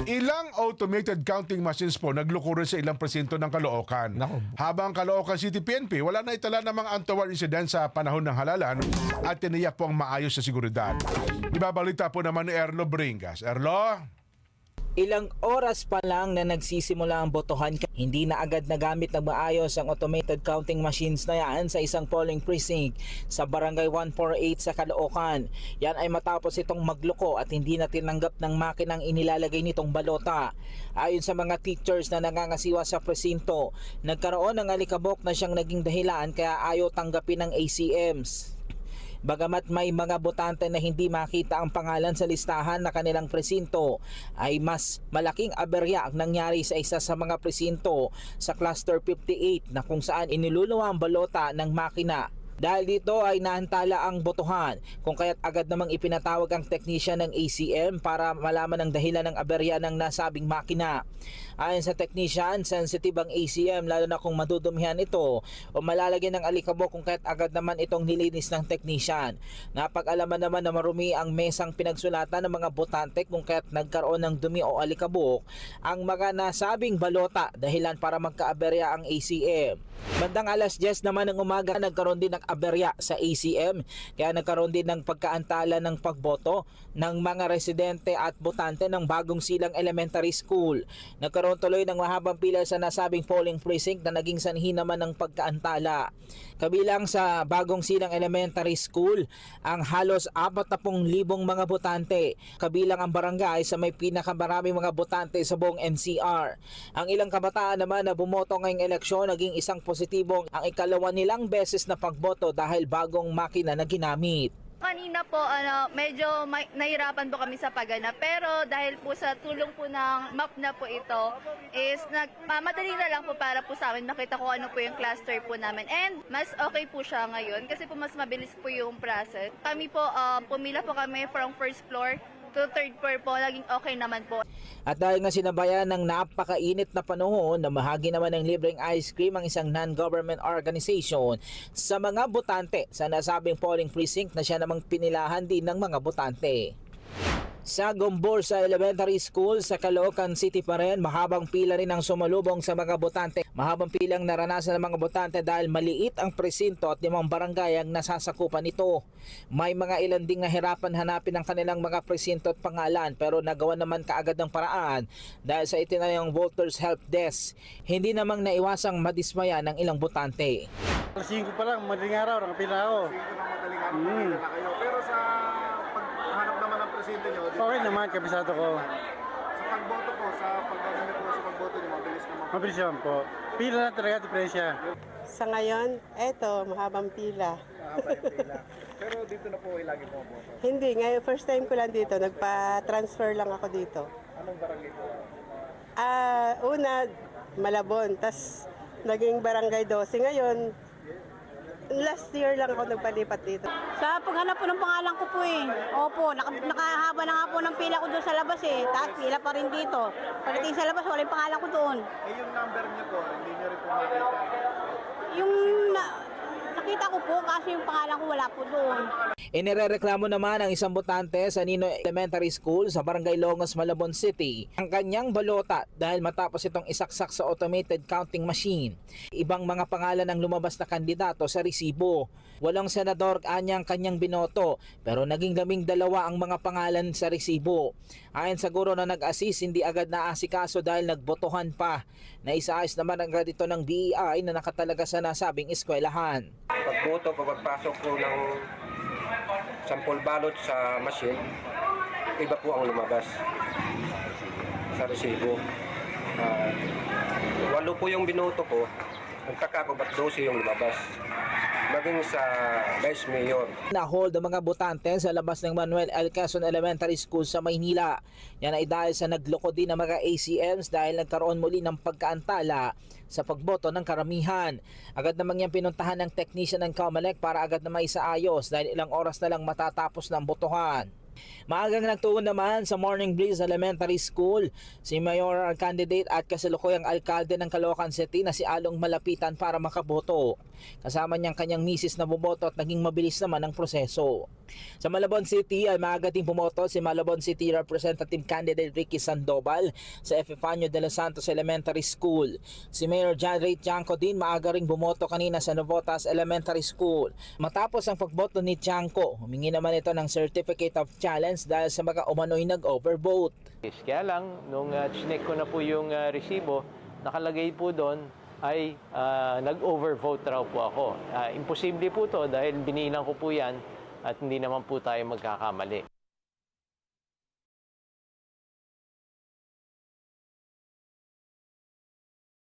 Ilang automated counting machines po nagloko rin sa ilang presinto ng Caloocan. Naku. Habang Caloocan City PNP, wala na itala ng mga untoward incident sa panahon ng halalan at tiniyak po ang maayos sa seguridad. Ibabalita po naman ni Erlo Bringas. Erlo? Ilang oras pa lang na nagsisimula ang botohan, hindi na agad nagamit ng maayos ang automated counting machines na yan sa isang polling precinct sa Barangay 148 sa Caloocan. Yan ay matapos itong magloko at hindi na tinanggap ng makinang inilalagay nitong balota. Ayon sa mga teachers na nangangasiwa sa presinto, nagkaroon ng alikabok na siyang naging dahilan kaya ayaw tanggapin ng ACMs. Bagamat may mga botante na hindi makita ang pangalan sa listahan na kanilang presinto, ay mas malaking aberya ang nangyari sa isa sa mga presinto sa Cluster 58 na kung saan iniluluwa ang balota ng makina. Dahil dito ay naantala ang botohan, kung kaya't agad namang ipinatawag ang technician ng ACM para malaman ang dahilan ng aberya ng nasabing makina. Ayon sa technician, sensitive ang ACM lalo na kung madudumihan ito o malalagyan ng alikabok, kung kaya't agad naman itong nilinis ng technician. Napag-alaman naman na marumi ang mesang pinagsulatan ng mga botante, kung kaya't nagkaroon ng dumi o alikabok ang mga nasabing balota, dahilan para magkaaberya ang ACM. Bandang alas 10 naman ng umaga, nagkaroon din ng aberya sa ACM, kaya nagkaroon din ng pagkaantala ng pagboto ng mga residente at botante ng Bagong Silang Elementary School. Nagkaroon tuloy ng mahabang pila sa nasabing polling precinct na naging sanhi naman ng pagkaantala. Kabilang sa Bagong Silang Elementary School ang halos 40,000 mga botante, kabilang ang barangay sa may pinakamaraming mga botante sa buong NCR. Ang ilang kabataan naman na bumoto ngayong eleksyon, naging isang positibong ang ikalawa nilang beses na pagboto dahil bagong makina na ginamit. Kanina po, medyo nahirapan po kami sa pagana, pero dahil po sa tulong po ng map na po ito, is madali na lang po para po sa amin makita ko ano po yung cluster po namin. And mas okay po siya ngayon kasi po mas mabilis po yung process. Kami po, pumila po kami from first floor to third floor po, naging okay naman po. At dahil nga sinabayan ng napakainit na panahon, na mahagi naman ng libreng ice cream ang isang non-government organization sa mga botante sa nasabing polling precinct na siya namang pinilahan din ng mga botante. Sa Gomborsa Elementary School sa Caloocan City pa rin, mahabang pila rin ang sumalubong sa mga botante. Mahabang pilang naranasan ng mga botante dahil maliit ang presinto at 5 barangay ang nasasakupan nito. May mga ilan ding nahirapan hanapin ang kanilang mga presinto at pangalan, pero nagawa naman kaagad ng paraan dahil sa itinayong Voters Help Desk. Hindi namang naiwasang madismaya ng ilang botante. Alas 5 pa lang, madaling araw, nakapila ako. 5 ng madaling araw, nakapila na kayo. Pero sa paghanap naman ng presidente nyo, Okay naman, kabisado ko. sa pagboto po, sa pagbagamit po sa pagboto nyo, mabilis naman po. Mabilis naman po. Pila na talaga, diferensya. Sa ngayon, eto, mahabang pila. Mahaba yung pila. Pero dito na po ay lagi po ang boto. Hindi, ngayon first time ko lang dito, nagpa-transfer lang ako dito. Anong barangay po? Una, Malabon, tas naging Barangay 12. Ngayon, last year lang ako nagpalipat dito. Sa paghanap po ng pangalan ko po eh. Opo, nakahaba na nga po ng pila ko doon sa labas eh. Tapos pila pa rin dito. Pagdating sa labas, wala yung pangalan ko doon. Eh yung number nyo po, hindi nyo rin po makita. Yung nakita ko po kasi yung pangalan ko wala po doon. Inirereklamo naman ang isang botante sa Nino Elementary School sa Barangay Longos, Malabon City ang kanyang balota dahil matapos itong isaksak sa automated counting machine. Ibang mga pangalan ang lumabas na kandidato sa resibo. Walang senador anyang kanyang binoto, pero naging 12 ang mga pangalan sa resibo. Ayon sa guro na nag-assist, hindi agad naasikaso dahil nagbotohan pa. Naisaayos naman ang gradito ng BEI na nakatalaga sa nasabing eskwelahan. Pagboto, pagpasok po ng sample balot sa machine, iba po ang lumabas sa resibo. 8 po yung binoto ko, nagtaka ko ba't 12 yung lumabas. Maging sa Vice Mayor. Na-hold ang mga botante sa labas ng Manuel L. Quezon Elementary School sa Maynila. Yan ay dahil sa nagloko din ng mga ACMs dahil nagkaroon muli ng pagkaantala sa pagboto ng karamihan. Agad namang yan pinuntahan ng technician ng COMELEC para agad na maisaayos dahil ilang oras na lang matatapos ng botohan. Maagang nagtuon naman sa Morning Breeze Elementary School si mayoral candidate at kasalukuyang alkalde ng Caloocan City na si Along Malapitan para makaboto. Kasama niyang kanyang misis na bumoto at naging mabilis naman ang proseso. Sa Malabon City ay maaga din bumoto si Malabon City Representative Candidate Ricky Sandoval sa Epifanio de los Santos Elementary School. Si Mayor John Ray Tiangco din maaga ring bumoto kanina sa Novotas Elementary School. Matapos ang pagboto ni Tiangco, humingi naman ito ng Certificate of Challenge dahil sa mga umano'y nag-overvote. Kaya lang, nung chinek ko na po yung resibo, nakalagay po doon ay nag-overvote raw po ako. Imposible po to dahil binilang ko po yan at hindi naman po tayo magkakamali.